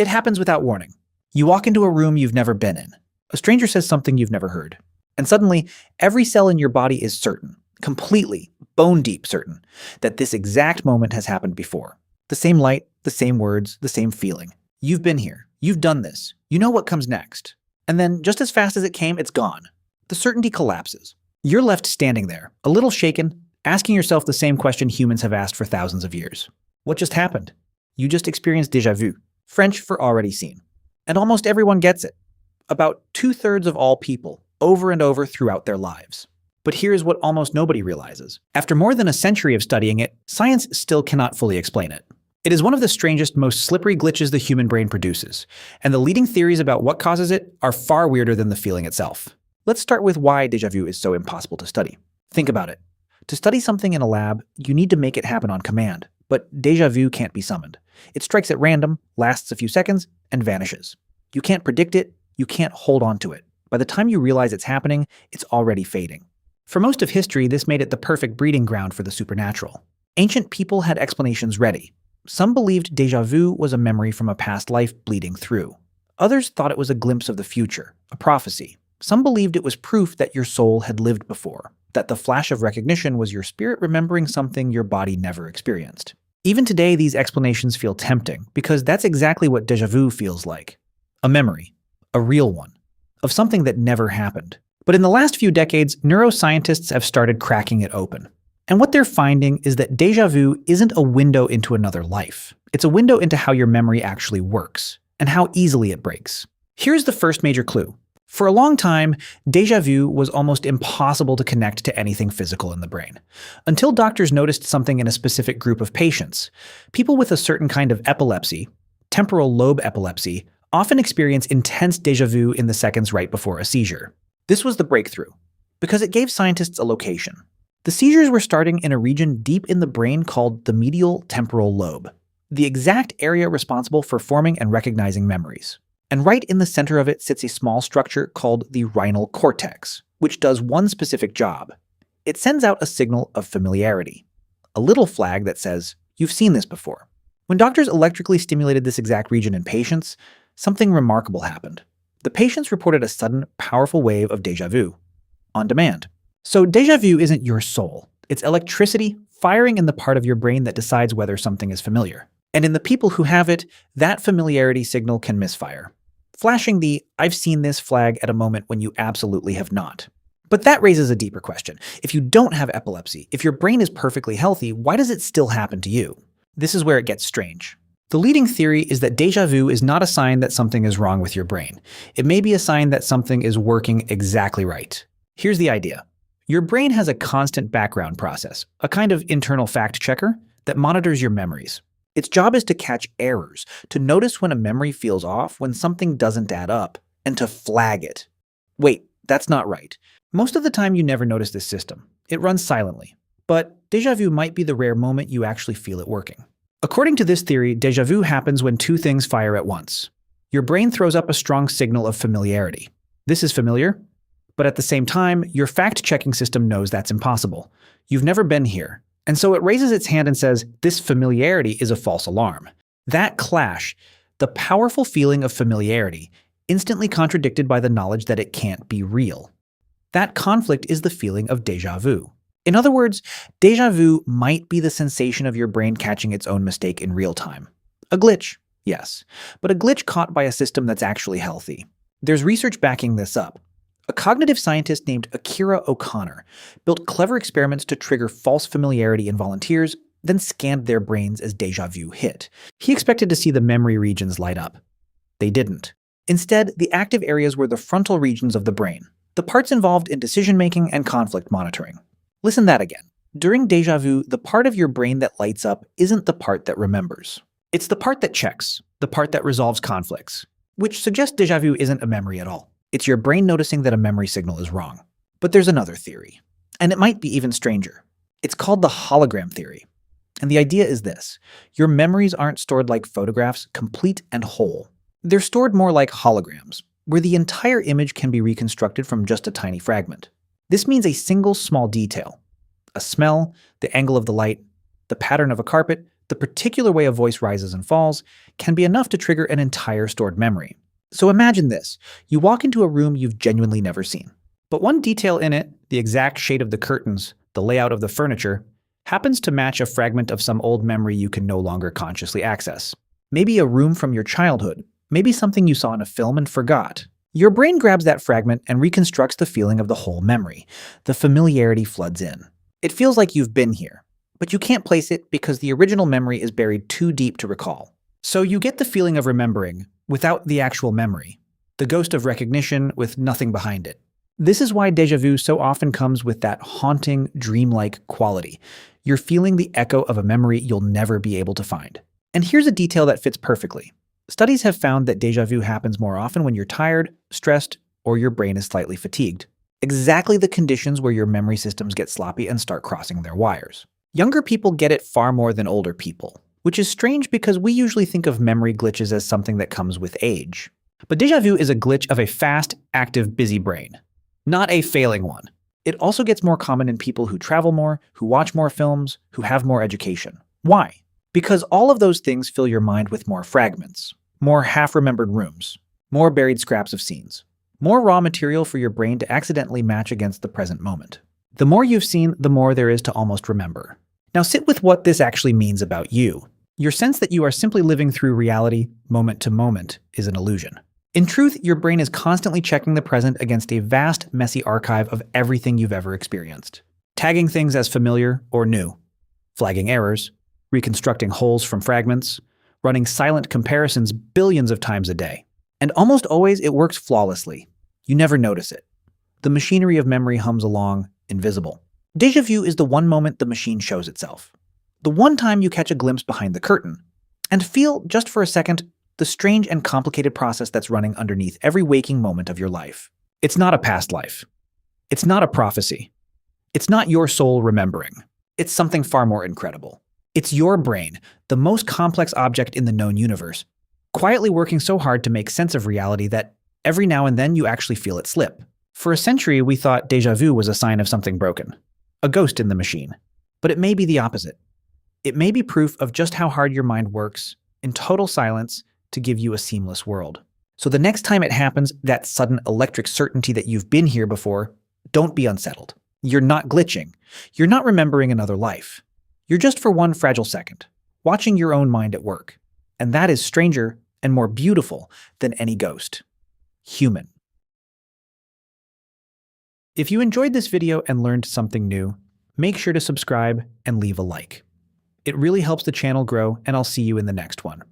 It happens without warning. You walk into a room you've never been in. A stranger says something you've never heard. And suddenly, every cell in your body is certain, completely, bone-deep certain, that this exact moment has happened before. The same light, the same words, the same feeling. You've been here. You've done this. You know what comes next. And then, just as fast as it came, it's gone. The certainty collapses. You're left standing there, a little shaken, asking yourself the same question humans have asked for thousands of years. What just happened? You just experienced déjà vu, French for already seen. And almost everyone gets it. About 2/3 of all people, over and over throughout their lives. But here's what almost nobody realizes. After more than a century of studying it, science still cannot fully explain it. It is one of the strangest, most slippery glitches the human brain produces, and the leading theories about what causes it are far weirder than the feeling itself. Let's start with why déjà vu is so impossible to study. Think about it. To study something in a lab, you need to make it happen on command, but déjà vu can't be summoned. It strikes at random, lasts a few seconds, and vanishes. You can't predict it, you can't hold on to it. By the time you realize it's happening, it's already fading. For most of history, this made it the perfect breeding ground for the supernatural. Ancient people had explanations ready. Some believed déjà vu was a memory from a past life bleeding through. Others thought it was a glimpse of the future, a prophecy. Some believed it was proof that your soul had lived before, that the flash of recognition was your spirit remembering something your body never experienced. Even today, these explanations feel tempting, because that's exactly what déjà vu feels like. A memory. A real one. Of something that never happened. But in the last few decades, neuroscientists have started cracking it open. And what they're finding is that déjà vu isn't a window into another life. It's a window into how your memory actually works, and how easily it breaks. Here's the first major clue. For a long time, déjà vu was almost impossible to connect to anything physical in the brain. Until doctors noticed something in a specific group of patients. People with a certain kind of epilepsy, temporal lobe epilepsy, often experience intense déjà vu in the seconds right before a seizure. This was the breakthrough, because it gave scientists a location. The seizures were starting in a region deep in the brain called the medial temporal lobe, the exact area responsible for forming and recognizing memories. And right in the center of it sits a small structure called the rhinal cortex, which does one specific job. It sends out a signal of familiarity, a little flag that says, "You've seen this before." When doctors electrically stimulated this exact region in patients, something remarkable happened. The patients reported a sudden, powerful wave of déjà vu, on demand. So déjà vu isn't your soul. It's electricity firing in the part of your brain that decides whether something is familiar. And in the people who have it, that familiarity signal can misfire, flashing the "I've seen this" flag at a moment when you absolutely have not. But that raises a deeper question. If you don't have epilepsy, if your brain is perfectly healthy, why does it still happen to you? This is where it gets strange. The leading theory is that déjà vu is not a sign that something is wrong with your brain. It may be a sign that something is working exactly right. Here's the idea. Your brain has a constant background process, a kind of internal fact checker that monitors your memories. Its job is to catch errors, to notice when a memory feels off, when something doesn't add up, and to flag it. Wait, that's not right. Most of the time you never notice this system. It runs silently. But déjà vu might be the rare moment you actually feel it working. According to this theory, déjà vu happens when two things fire at once. Your brain throws up a strong signal of familiarity. This is familiar, but at the same time, your fact-checking system knows that's impossible. You've never been here. And so it raises its hand and says, this familiarity is a false alarm. That clash, the powerful feeling of familiarity, instantly contradicted by the knowledge that it can't be real. That conflict is the feeling of déjà vu. In other words, déjà vu might be the sensation of your brain catching its own mistake in real time. A glitch, yes, but a glitch caught by a system that's actually healthy. There's research backing this up. A cognitive scientist named Akira O'Connor built clever experiments to trigger false familiarity in volunteers, then scanned their brains as déjà vu hit. He expected to see the memory regions light up. They didn't. Instead, the active areas were the frontal regions of the brain, the parts involved in decision-making and conflict monitoring. Listen that again. During déjà vu, the part of your brain that lights up isn't the part that remembers. It's the part that checks, the part that resolves conflicts, which suggests déjà vu isn't a memory at all. It's your brain noticing that a memory signal is wrong. But there's another theory, and it might be even stranger. It's called the hologram theory. And the idea is this. Your memories aren't stored like photographs, complete and whole. They're stored more like holograms, where the entire image can be reconstructed from just a tiny fragment. This means a single small detail. A smell, the angle of the light, the pattern of a carpet, the particular way a voice rises and falls, can be enough to trigger an entire stored memory. So imagine this. You walk into a room you've genuinely never seen. But one detail in it, the exact shade of the curtains, the layout of the furniture, happens to match a fragment of some old memory you can no longer consciously access. Maybe a room from your childhood, maybe something you saw in a film and forgot. Your brain grabs that fragment and reconstructs the feeling of the whole memory. The familiarity floods in. It feels like you've been here, but you can't place it because the original memory is buried too deep to recall. So you get the feeling of remembering without the actual memory, the ghost of recognition with nothing behind it. This is why déjà vu so often comes with that haunting, dreamlike quality. You're feeling the echo of a memory you'll never be able to find. And here's a detail that fits perfectly. Studies have found that déjà vu happens more often when you're tired, stressed, or your brain is slightly fatigued. Exactly the conditions where your memory systems get sloppy and start crossing their wires. Younger people get it far more than older people, which is strange because we usually think of memory glitches as something that comes with age. But déjà vu is a glitch of a fast, active, busy brain, not a failing one. It also gets more common in people who travel more, who watch more films, who have more education. Why? Because all of those things fill your mind with more fragments, more half-remembered rooms, more buried scraps of scenes, more raw material for your brain to accidentally match against the present moment. The more you've seen, the more there is to almost remember. Now sit with what this actually means about you. Your sense that you are simply living through reality, moment to moment, is an illusion. In truth, your brain is constantly checking the present against a vast, messy archive of everything you've ever experienced, tagging things as familiar or new, flagging errors, reconstructing holes from fragments, running silent comparisons billions of times a day. And almost always it works flawlessly. You never notice it. The machinery of memory hums along, invisible. Déjà vu is the one moment the machine shows itself. The one time you catch a glimpse behind the curtain and feel, just for a second, the strange and complicated process that's running underneath every waking moment of your life. It's not a past life. It's not a prophecy. It's not your soul remembering. It's something far more incredible. It's your brain, the most complex object in the known universe, quietly working so hard to make sense of reality that every now and then you actually feel it slip. For a century, we thought déjà vu was a sign of something broken, a ghost in the machine. But it may be the opposite. It may be proof of just how hard your mind works, in total silence, to give you a seamless world. So the next time it happens, that sudden electric certainty that you've been here before, don't be unsettled. You're not glitching. You're not remembering another life. You're just for one fragile second, watching your own mind at work. And that is stranger and more beautiful than any ghost. Human. If you enjoyed this video and learned something new, make sure to subscribe and leave a like. It really helps the channel grow, and I'll see you in the next one.